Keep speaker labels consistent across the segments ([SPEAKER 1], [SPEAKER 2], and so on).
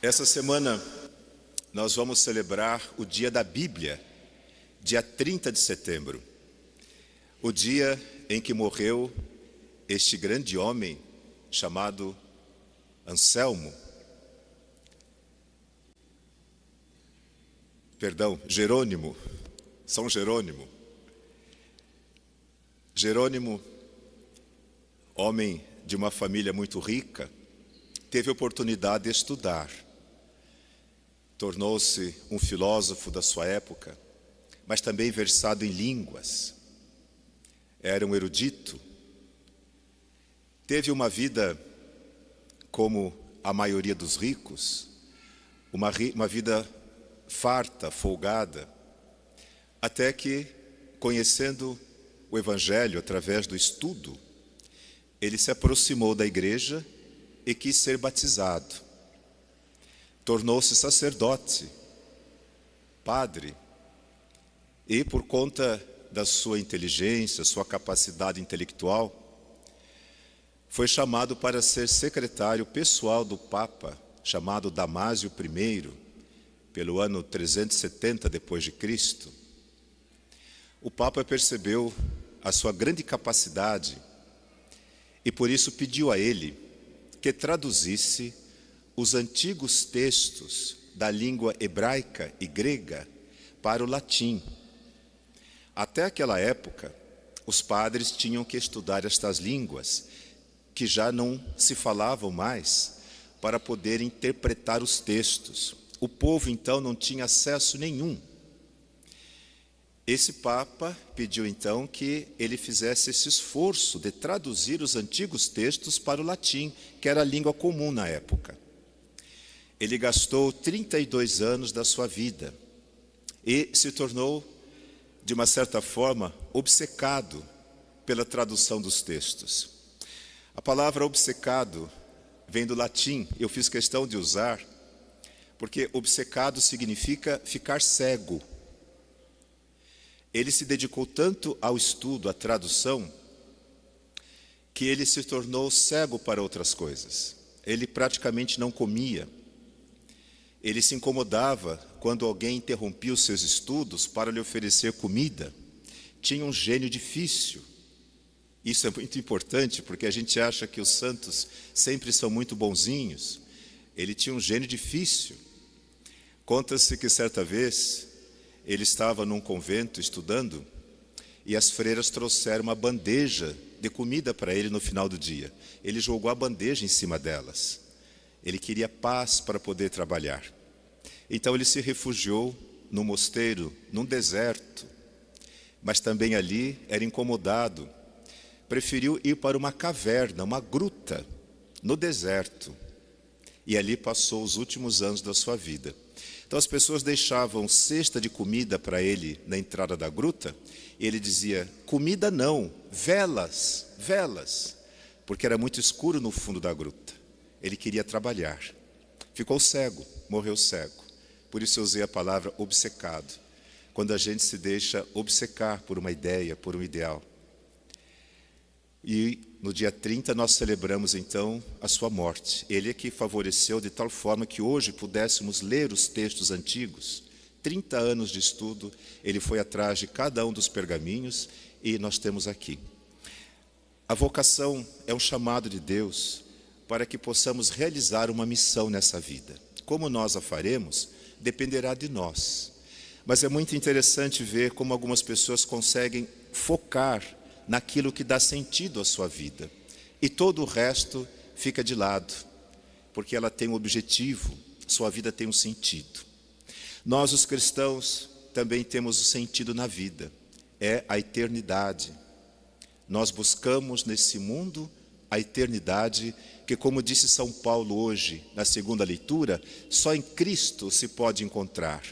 [SPEAKER 1] Essa semana nós vamos celebrar o Dia da Bíblia, dia 30 de setembro, o dia em que morreu este grande homem chamado Jerônimo, São Jerônimo. Jerônimo, homem de uma família muito rica, teve a oportunidade de estudar. Tornou-se um filósofo da sua época, mas também versado em línguas. Era um erudito. Teve uma vida como a maioria dos ricos, uma vida farta, folgada, até que, conhecendo o Evangelho através do estudo, ele se aproximou da igreja e quis ser batizado. Tornou-se sacerdote, padre, e por conta da sua inteligência, sua capacidade intelectual, foi chamado para ser secretário pessoal do Papa, chamado Damásio I, pelo ano 370 depois de Cristo. O Papa percebeu a sua grande capacidade e por isso pediu a ele que traduzisse os antigos textos da língua hebraica e grega para o latim. Até aquela época, os padres tinham que estudar estas línguas, que já não se falavam mais, para poder interpretar os textos. O povo, então, não tinha acesso nenhum. Esse Papa pediu, então, que ele fizesse esse esforço de traduzir os antigos textos para o latim, que era a língua comum na época. Ele gastou 32 anos da sua vida e se tornou, de uma certa forma, obcecado pela tradução dos textos. A palavra obcecado vem do latim, eu fiz questão de usar, porque obcecado significa ficar cego. Ele se dedicou tanto ao estudo, à tradução, que ele se tornou cego para outras coisas. Ele praticamente não comia. Ele se incomodava quando alguém interrompia os seus estudos para lhe oferecer comida. Tinha um gênio difícil. Isso é muito importante, porque a gente acha que os santos sempre são muito bonzinhos. Ele tinha um gênio difícil. Conta-se que certa vez ele estava num convento estudando e as freiras trouxeram uma bandeja de comida para ele no final do dia. Ele jogou a bandeja em cima delas. Ele queria paz para poder trabalhar. Então ele se refugiou no mosteiro, num deserto, mas também ali era incomodado. Preferiu ir para uma caverna, uma gruta, no deserto. E ali passou os últimos anos da sua vida. Então as pessoas deixavam cesta de comida para ele na entrada da gruta, e ele dizia, comida não, velas, velas, porque era muito escuro no fundo da gruta. Ele queria trabalhar. Ficou cego, morreu cego. Por isso eu usei a palavra obcecado. Quando a gente se deixa obcecar por uma ideia, por um ideal. E no dia 30 nós celebramos então a sua morte. Ele é que favoreceu de tal forma que hoje pudéssemos ler os textos antigos. 30 anos de estudo, ele foi atrás de cada um dos pergaminhos e nós temos aqui. A vocação é um chamado de Deus para que possamos realizar uma missão nessa vida. Como nós a faremos, dependerá de nós. Mas é muito interessante ver como algumas pessoas conseguem focar naquilo que dá sentido à sua vida. E todo o resto fica de lado, porque ela tem um objetivo, sua vida tem um sentido. Nós, os cristãos, também temos o sentido na vida, é a eternidade. Nós buscamos nesse mundo a eternidade, que, como disse São Paulo hoje, na segunda leitura, só em Cristo se pode encontrar.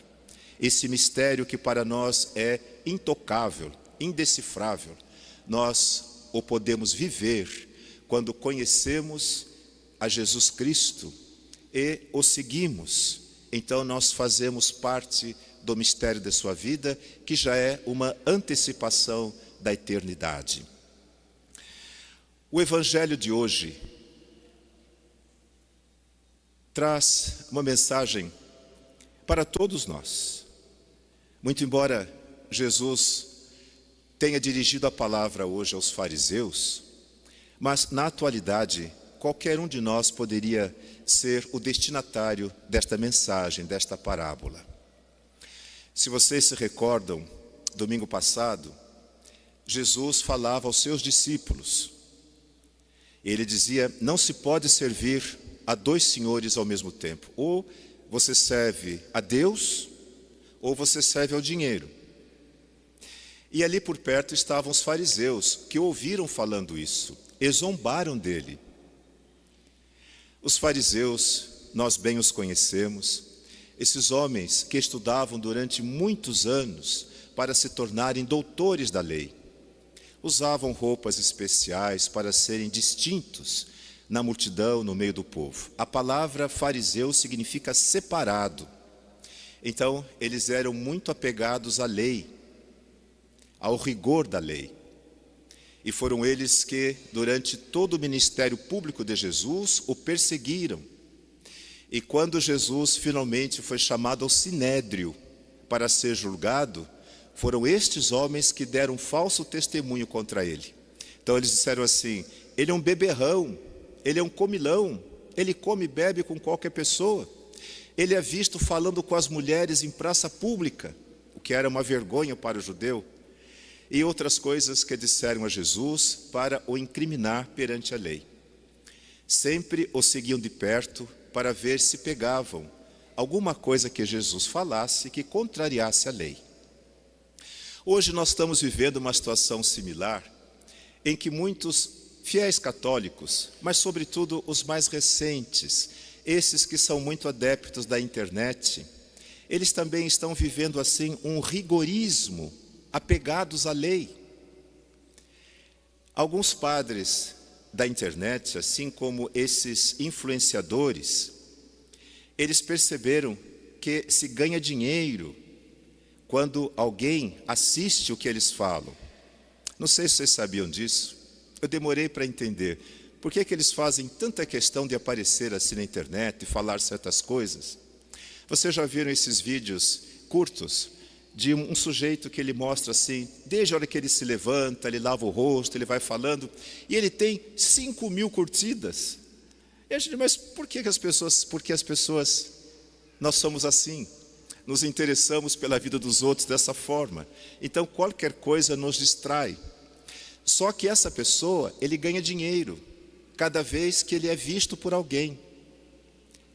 [SPEAKER 1] Esse mistério que para nós é intocável, indecifrável, nós o podemos viver quando conhecemos a Jesus Cristo e o seguimos. Então nós fazemos parte do mistério da sua vida, que já é uma antecipação da eternidade. O Evangelho de hoje traz uma mensagem para todos nós. Muito embora Jesus tenha dirigido a palavra hoje aos fariseus, mas na atualidade qualquer um de nós poderia ser o destinatário desta mensagem, desta parábola. Se vocês se recordam, domingo passado, Jesus falava aos seus discípulos. Ele dizia: não se pode servir a dois senhores ao mesmo tempo. Ou você serve a Deus, ou você serve ao dinheiro. E ali por perto estavam os fariseus, que ouviram falando isso, e zombaram dele. Os fariseus, nós bem os conhecemos, esses homens que estudavam durante muitos anos para se tornarem doutores da lei. Usavam roupas especiais para serem distintos na multidão, no meio do povo. A palavra fariseu significa separado. Então, eles eram muito apegados à lei, ao rigor da lei. E foram eles que, durante todo o ministério público de Jesus, o perseguiram. E quando Jesus finalmente foi chamado ao sinédrio para ser julgado, foram estes homens que deram falso testemunho contra ele. Então eles disseram assim: ele é um beberrão, ele é um comilão, ele come e bebe com qualquer pessoa. Ele é visto falando com as mulheres em praça pública, o que era uma vergonha para o judeu. E outras coisas que disseram a Jesus para o incriminar perante a lei. Sempre o seguiam de perto para ver se pegavam alguma coisa que Jesus falasse que contrariasse a lei. Hoje nós estamos vivendo uma situação similar, em que muitos fiéis católicos, mas sobretudo os mais recentes, esses que são muito adeptos da internet, eles também estão vivendo assim um rigorismo, apegados à lei. Alguns padres da internet, assim como esses influenciadores, eles perceberam que se ganha dinheiro quando alguém assiste o que eles falam. Não sei se vocês sabiam disso. Eu demorei para entender. Por que eles fazem tanta questão de aparecer assim na internet e falar certas coisas? Vocês já viram esses vídeos curtos de um sujeito que ele mostra assim, desde a hora que ele se levanta, ele lava o rosto, ele vai falando, e ele tem 5.000 curtidas. E a gente, mas por que as pessoas, nós somos assim? Nos interessamos pela vida dos outros dessa forma. Então qualquer coisa nos distrai. Só que essa pessoa, ele ganha dinheiro cada vez que ele é visto por alguém.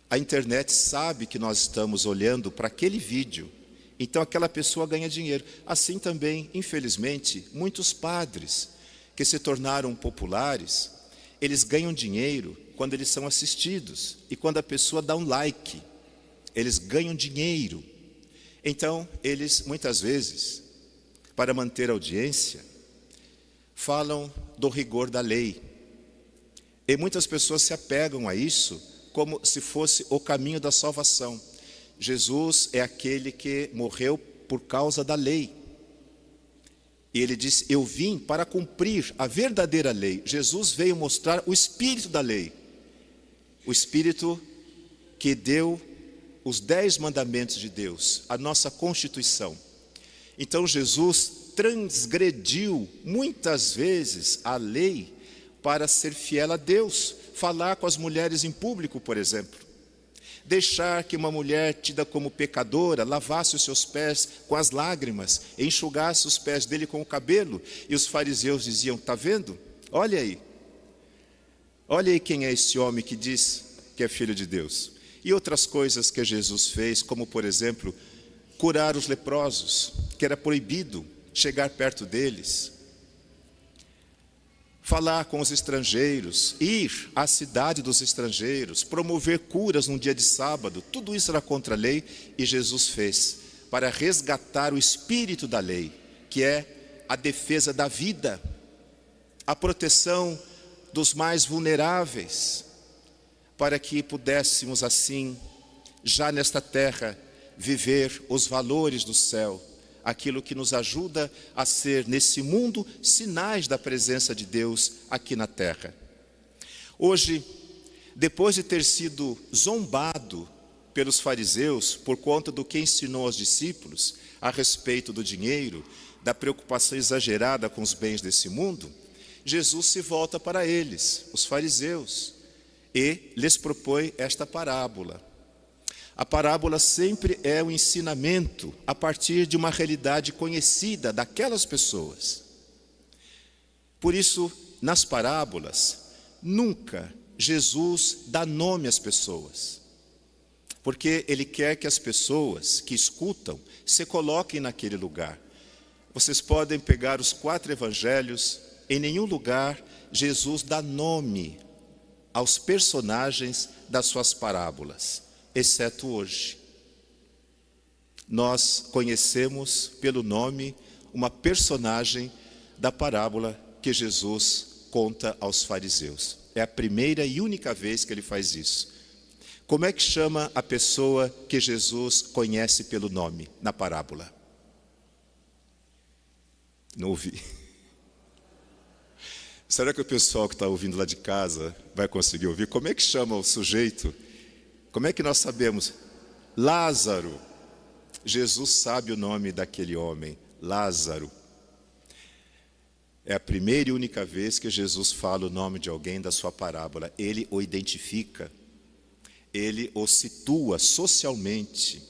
[SPEAKER 1] A internet sabe que nós estamos olhando para aquele vídeo, então aquela pessoa ganha dinheiro. Assim também, infelizmente, muitos padres que se tornaram populares, eles ganham dinheiro quando eles são assistidos e quando a pessoa dá um like, eles ganham dinheiro. Então, eles, muitas vezes, para manter a audiência, falam do rigor da lei. E muitas pessoas se apegam a isso como se fosse o caminho da salvação. Jesus é aquele que morreu por causa da lei. E ele disse: eu vim para cumprir a verdadeira lei. Jesus veio mostrar o espírito da lei. O espírito que deu os 10 mandamentos de Deus, a nossa Constituição. Então Jesus transgrediu muitas vezes a lei para ser fiel a Deus. Falar com as mulheres em público, por exemplo. Deixar que uma mulher tida como pecadora lavasse os seus pés com as lágrimas, enxugasse os pés dele com o cabelo. E os fariseus diziam: está vendo? Olha aí quem é esse homem que diz que é filho de Deus. E outras coisas que Jesus fez, como por exemplo, curar os leprosos, que era proibido chegar perto deles. Falar com os estrangeiros, ir à cidade dos estrangeiros, promover curas num dia de sábado, tudo isso era contra a lei, e Jesus fez para resgatar o espírito da lei, que é a defesa da vida, a proteção dos mais vulneráveis, para que pudéssemos assim, já nesta terra, viver os valores do céu, aquilo que nos ajuda a ser, nesse mundo, sinais da presença de Deus aqui na terra. Hoje, depois de ter sido zombado pelos fariseus por conta do que ensinou aos discípulos a respeito do dinheiro, da preocupação exagerada com os bens desse mundo, Jesus se volta para eles, os fariseus, e lhes propõe esta parábola. A parábola sempre é um ensinamento a partir de uma realidade conhecida daquelas pessoas. Por isso, nas parábolas, nunca Jesus dá nome às pessoas, porque Ele quer que as pessoas que escutam se coloquem naquele lugar. Vocês podem pegar os 4 evangelhos, em nenhum lugar Jesus dá nome aos personagens das suas parábolas, exceto hoje. Nós conhecemos pelo nome uma personagem da parábola que Jesus conta aos fariseus. É a primeira e única vez que ele faz isso. Como é que chama a pessoa que Jesus conhece pelo nome na parábola? Não ouvi. Será que o pessoal que está ouvindo lá de casa vai conseguir ouvir? Como é que chama o sujeito? Como é que nós sabemos? Lázaro. Jesus sabe o nome daquele homem, Lázaro. É a primeira e única vez que Jesus fala o nome de alguém da sua parábola. Ele o identifica, ele o situa socialmente.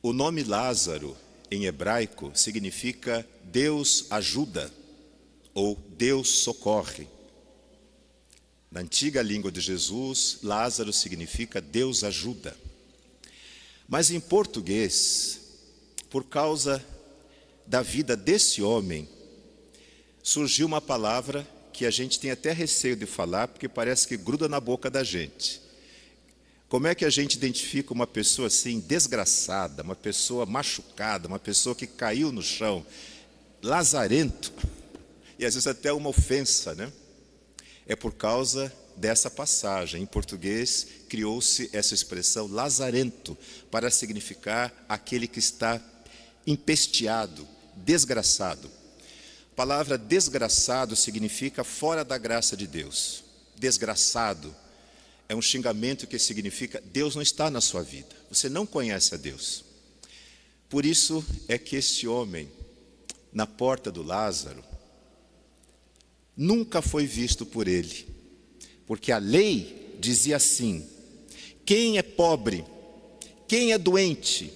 [SPEAKER 1] O nome Lázaro, em hebraico, significa Deus ajuda ou Deus socorre. Na antiga língua de Jesus, Lázaro significa Deus ajuda. Mas em português, por causa da vida desse homem, surgiu uma palavra que a gente tem até receio de falar, porque parece que gruda na boca da gente. Como é que a gente identifica uma pessoa assim, desgraçada, uma pessoa machucada, uma pessoa que caiu no chão, lazarento, e às vezes até uma ofensa, né? É por causa dessa passagem. Em português, criou-se essa expressão lazarento, para significar aquele que está empesteado, desgraçado. A palavra desgraçado significa fora da graça de Deus. Desgraçado é um xingamento que significa Deus não está na sua vida. Você não conhece a Deus. Por isso é que este homem, na porta do Lázaro, nunca foi visto por ele. Porque a lei dizia assim: quem é pobre, quem é doente,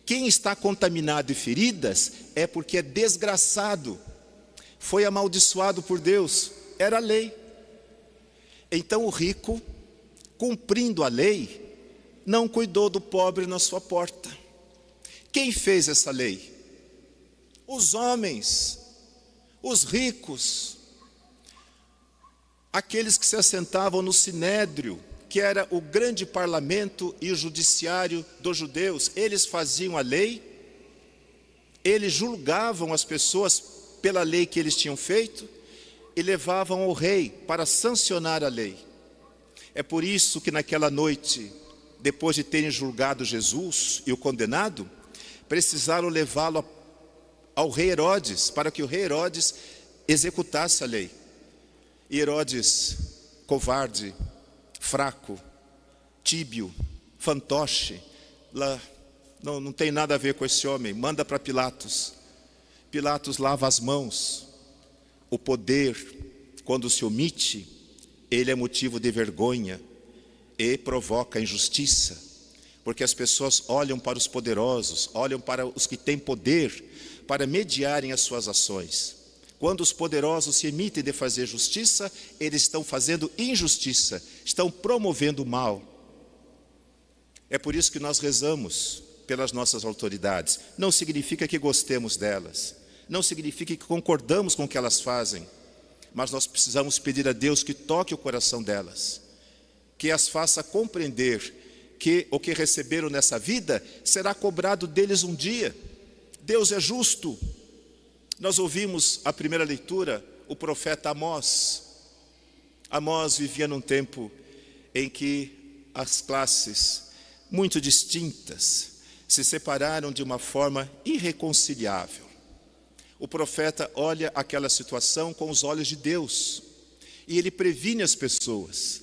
[SPEAKER 1] quem está contaminado e feridas, é porque é desgraçado, foi amaldiçoado por Deus. Era a lei. Então o rico, cumprindo a lei, não cuidou do pobre na sua porta. Quem fez essa lei? Os homens, os ricos, aqueles que se assentavam no sinédrio, que era o grande parlamento e o judiciário dos judeus. Eles faziam a lei, eles julgavam as pessoas pela lei que eles tinham feito e levavam ao rei para sancionar a lei. É por isso que naquela noite, depois de terem julgado Jesus e o condenado, precisaram levá-lo ao rei Herodes, para que o rei Herodes executasse a lei. E Herodes, covarde, fraco, tíbio, fantoche, lá, não tem nada a ver com esse homem, manda para Pilatos. Pilatos lava as mãos. O poder, quando se omite, ele é motivo de vergonha e provoca injustiça, porque as pessoas olham para os poderosos, olham para os que têm poder para mediarem as suas ações. Quando os poderosos se emitem de fazer justiça, eles estão fazendo injustiça, estão promovendo o mal. É por isso que nós rezamos pelas nossas autoridades. Não significa que gostemos delas, não significa que concordamos com o que elas fazem, mas nós precisamos pedir a Deus que toque o coração delas, que as faça compreender que o que receberam nessa vida será cobrado deles um dia. Deus é justo. Nós ouvimos a primeira leitura, o profeta Amós. Amós vivia num tempo em que as classes muito distintas se separaram de uma forma irreconciliável. O profeta olha aquela situação com os olhos de Deus e ele previne as pessoas.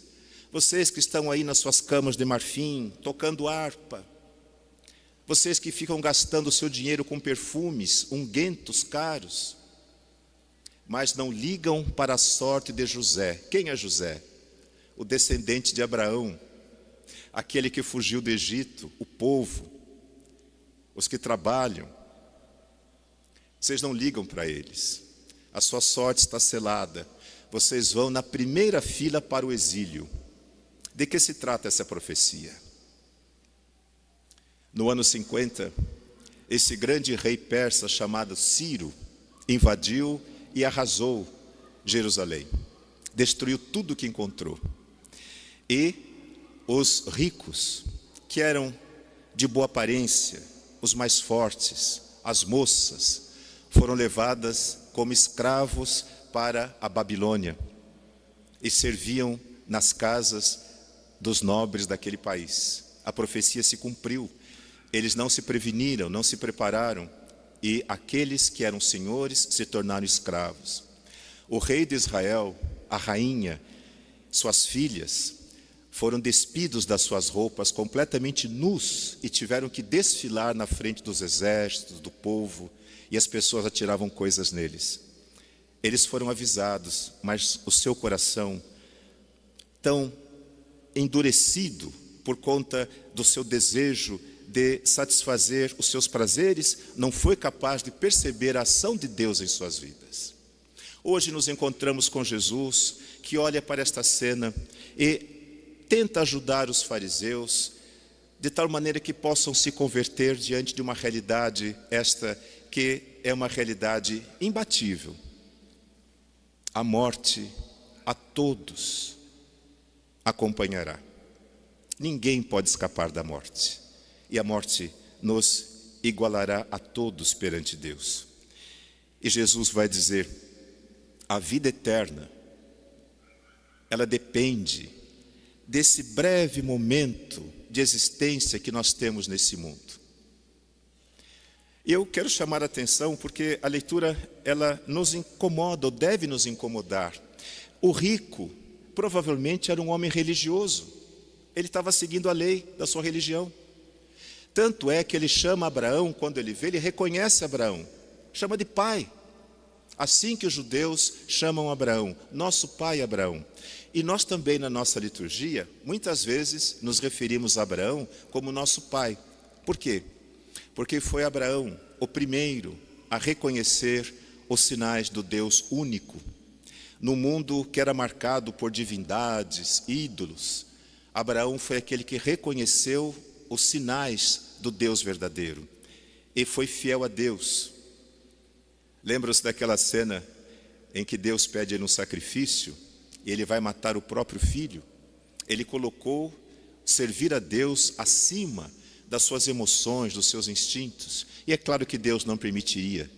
[SPEAKER 1] Vocês que estão aí nas suas camas de marfim, tocando harpa. Vocês que ficam gastando o seu dinheiro com perfumes, unguentos caros. Mas não ligam para a sorte de José. Quem é José? O descendente de Abraão. Aquele que fugiu do Egito, o povo. Os que trabalham. Vocês não ligam para eles. A sua sorte está selada. Vocês vão na primeira fila para o exílio. De que se trata essa profecia? No ano 50, esse grande rei persa chamado Ciro invadiu e arrasou Jerusalém. Destruiu tudo o que encontrou. E os ricos, que eram de boa aparência, os mais fortes, as moças, foram levadas como escravos para a Babilônia e serviam nas casas dos nobres daquele país. A profecia se cumpriu. Eles não se preveniram, não se prepararam, e aqueles que eram senhores se tornaram escravos. O rei de Israel, a rainha, suas filhas, foram despidos das suas roupas completamente nus e tiveram que desfilar na frente dos exércitos, do povo, e as pessoas atiravam coisas neles. Eles foram avisados, mas o seu coração, tão endurecido por conta do seu desejo de satisfazer os seus prazeres, não foi capaz de perceber a ação de Deus em suas vidas. Hoje nos encontramos com Jesus, que olha para esta cena e tenta ajudar os fariseus, de tal maneira que possam se converter diante de uma realidade, esta que é uma realidade imbatível. A morte a todos acompanhará. Ninguém pode escapar da morte. E a morte nos igualará a todos perante Deus. E Jesus vai dizer, a vida eterna, ela depende desse breve momento de existência que nós temos nesse mundo. E eu quero chamar a atenção porque a leitura, ela nos incomoda, ou deve nos incomodar. O rico provavelmente era um homem religioso. Ele estava seguindo a lei da sua religião. Tanto é que ele chama Abraão, quando ele vê, ele reconhece Abraão. Chama de pai. Assim que os judeus chamam Abraão, nosso pai Abraão. E nós também na nossa liturgia, muitas vezes nos referimos a Abraão como nosso pai. Por quê? Porque foi Abraão o primeiro a reconhecer os sinais do Deus único. No mundo que era marcado por divindades, ídolos, Abraão foi aquele que reconheceu os sinais do Deus verdadeiro e foi fiel a Deus. Lembram-se daquela cena em que Deus pede ele um sacrifício e ele vai matar o próprio filho? Ele colocou servir a Deus acima das suas emoções, dos seus instintos. E é claro que Deus não permitiria.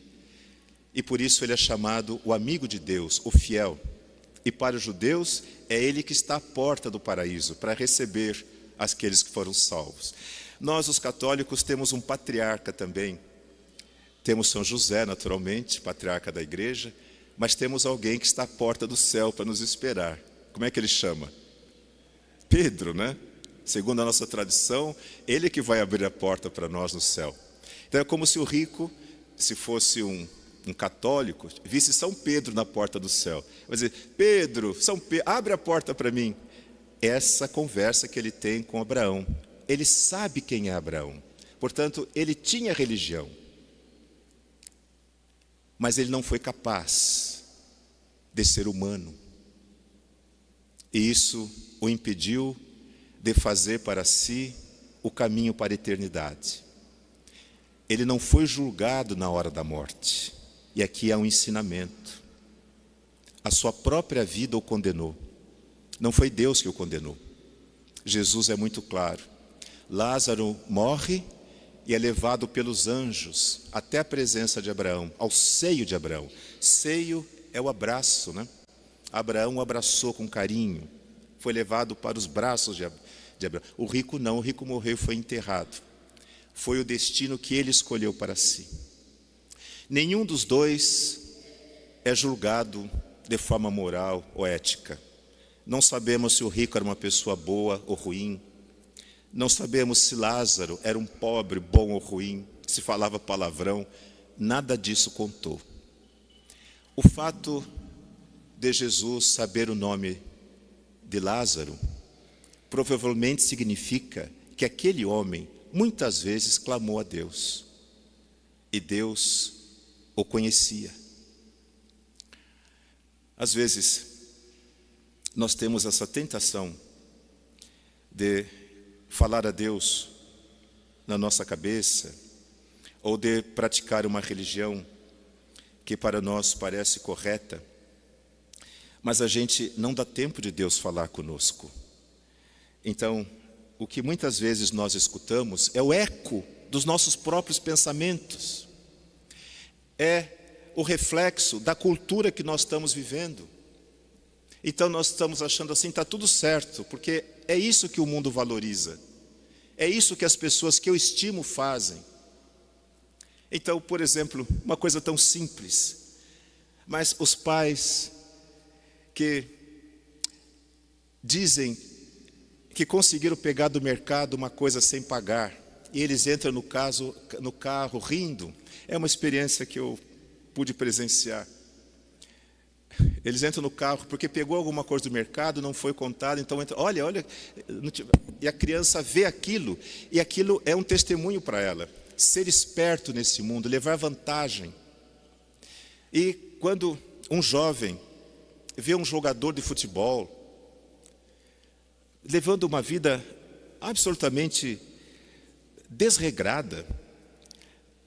[SPEAKER 1] E por isso ele é chamado o amigo de Deus, o fiel. E para os judeus, é ele que está à porta do paraíso, para receber aqueles que foram salvos. Nós, os católicos, temos um patriarca também. Temos São José, naturalmente, patriarca da igreja, mas temos alguém que está à porta do céu para nos esperar. Como é que ele chama? Pedro, né? Segundo a nossa tradição, ele que vai abrir a porta para nós no céu. Então é como se o rico, se fosse um católico, visse São Pedro na porta do céu. Vai dizer, Pedro, São Pedro, abre a porta para mim. Essa conversa que ele tem com Abraão. Ele sabe quem é Abraão. Portanto, ele tinha religião. Mas ele não foi capaz de ser humano. E isso o impediu de fazer para si o caminho para a eternidade. Ele não foi julgado na hora da morte. E aqui há um ensinamento. A sua própria vida o condenou. Não foi Deus que o condenou. Jesus é muito claro. Lázaro morre e é levado pelos anjos até a presença de Abraão, ao seio de Abraão. Seio é o abraço, né? Abraão o abraçou com carinho. Foi levado para os braços de Abraão. O rico não, o rico morreu e foi enterrado. Foi o destino que ele escolheu para si. Nenhum dos dois é julgado de forma moral ou ética. Não sabemos se o rico era uma pessoa boa ou ruim. Não sabemos se Lázaro era um pobre, bom ou ruim, se falava palavrão. Nada disso contou. O fato de Jesus saber o nome de Lázaro provavelmente significa que aquele homem muitas vezes clamou a Deus e Deus o conhecia. Às vezes nós temos essa tentação de falar a Deus na nossa cabeça ou de praticar uma religião que para nós parece correta, mas a gente não dá tempo de Deus falar conosco. Então, o que muitas vezes nós escutamos é o eco dos nossos próprios pensamentos. É o reflexo da cultura que nós estamos vivendo. Então nós estamos achando assim, está tudo certo, porque é isso que o mundo valoriza. É isso que as pessoas que eu estimo fazem. Então, por exemplo, uma coisa tão simples, mas os pais que dizem que conseguiram pegar do mercado uma coisa sem pagar, e eles entram no carro rindo, é uma experiência que eu pude presenciar. Eles entram no carro porque pegou alguma coisa do mercado, não foi contado, então entra, olha, e a criança vê aquilo, e aquilo é um testemunho para ela. Ser esperto nesse mundo, levar vantagem. E quando um jovem vê um jogador de futebol levando uma vida absolutamente desregrada,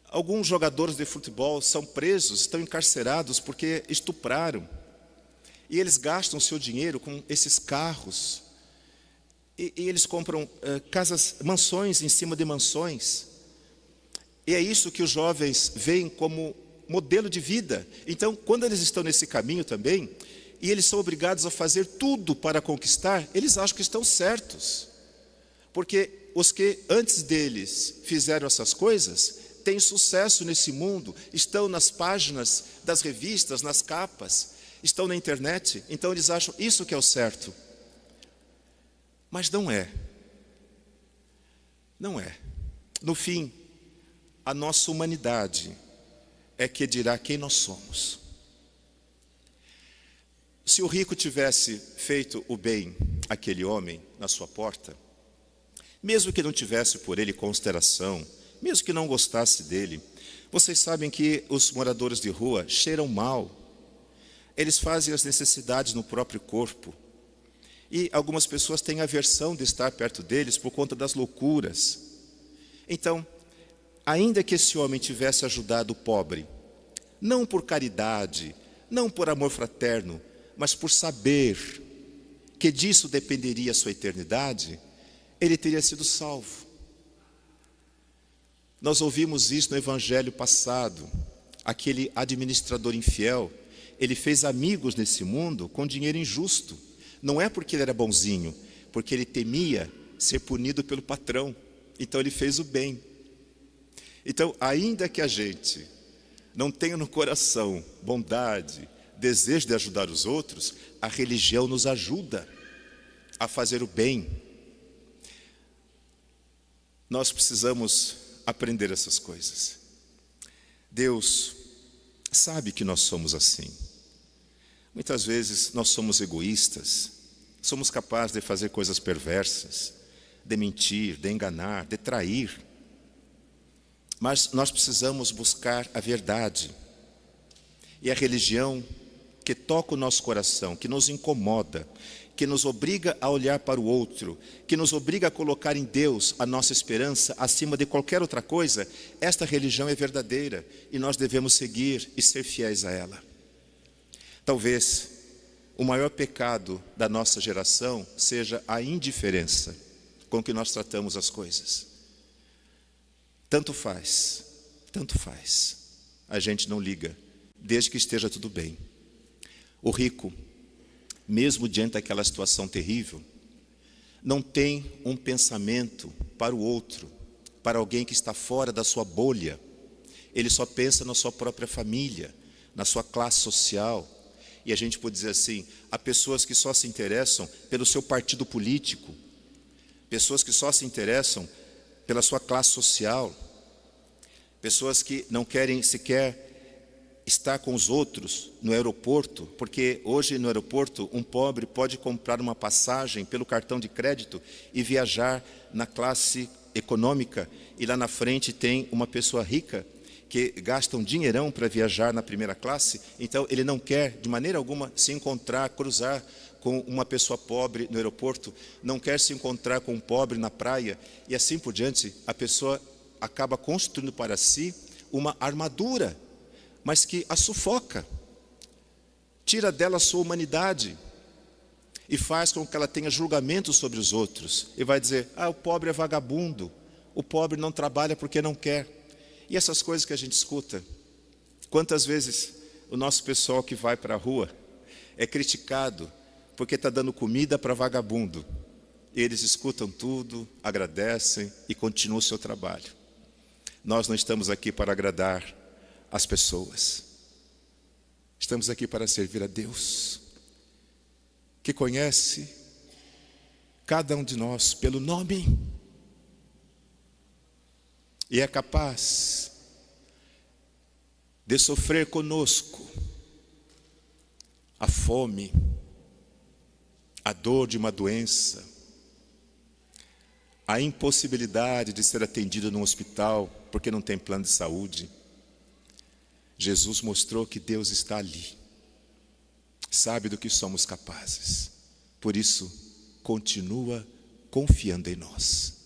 [SPEAKER 1] alguns jogadores de futebol são presos, estão encarcerados porque estupraram. E eles gastam seu dinheiro com esses carros. E eles compram casas, mansões em cima de mansões. E é isso que os jovens veem como modelo de vida. Então, quando eles estão nesse caminho também, e eles são obrigados a fazer tudo para conquistar, eles acham que estão certos. Porque os que antes deles fizeram essas coisas têm sucesso nesse mundo, estão nas páginas das revistas, nas capas, estão na internet, então eles acham isso que é o certo. Mas não é. Não é. No fim, a nossa humanidade é que dirá quem nós somos. Se o rico tivesse feito o bem àquele homem na sua porta, mesmo que não tivesse por ele consideração, mesmo que não gostasse dele, vocês sabem que os moradores de rua cheiram mal. Eles fazem as necessidades no próprio corpo. E algumas pessoas têm aversão de estar perto deles por conta das loucuras. Então, ainda que esse homem tivesse ajudado o pobre, não por caridade, não por amor fraterno, mas por saber que disso dependeria a sua eternidade, ele teria sido salvo. Nós ouvimos isso no evangelho passado. Aquele administrador infiel, ele fez amigos nesse mundo com dinheiro injusto. Não é porque ele era bonzinho, porque ele temia ser punido pelo patrão. Então ele fez o bem. Então, ainda que a gente não tenha no coração bondade, desejo de ajudar os outros, a religião nos ajuda a fazer o bem. Nós precisamos aprender essas coisas. Deus sabe que nós somos assim. Muitas vezes nós somos egoístas, somos capazes de fazer coisas perversas, de mentir, de enganar, de trair. Mas nós precisamos buscar a verdade. E a religião que toca o nosso coração, que nos incomoda, que nos obriga a olhar para o outro, que nos obriga a colocar em Deus a nossa esperança acima de qualquer outra coisa, esta religião é verdadeira e nós devemos seguir e ser fiéis a ela. Talvez o maior pecado da nossa geração seja a indiferença com que nós tratamos as coisas. Tanto faz, a gente não liga, desde que esteja tudo bem. O rico, mesmo diante daquela situação terrível, não tem um pensamento para o outro, para alguém que está fora da sua bolha. Ele só pensa na sua própria família, na sua classe social. E a gente pode dizer assim, há pessoas que só se interessam pelo seu partido político, pessoas que só se interessam pela sua classe social, pessoas que não querem sequer estar com os outros no aeroporto, porque hoje no aeroporto um pobre pode comprar uma passagem pelo cartão de crédito e viajar na classe econômica, e lá na frente tem uma pessoa rica que gasta um dinheirão para viajar na primeira classe, então ele não quer de maneira alguma se encontrar, cruzar com uma pessoa pobre no aeroporto, não quer se encontrar com um pobre na praia, e assim por diante. A pessoa acaba construindo para si uma armadura, mas que a sufoca, tira dela a sua humanidade e faz com que ela tenha julgamento sobre os outros, e vai dizer, o pobre é vagabundo, o pobre não trabalha porque não quer. E essas coisas que a gente escuta, quantas vezes o nosso pessoal que vai para a rua é criticado porque está dando comida para vagabundo, e eles escutam tudo, agradecem e continuam o seu trabalho. Nós não estamos aqui para agradar as pessoas, estamos aqui para servir a Deus, que conhece cada um de nós pelo nome, e é capaz de sofrer conosco a fome, a dor de uma doença, a impossibilidade de ser atendido num hospital porque não tem plano de saúde. Jesus mostrou que Deus está ali, sabe do que somos capazes, por isso continua confiando em nós.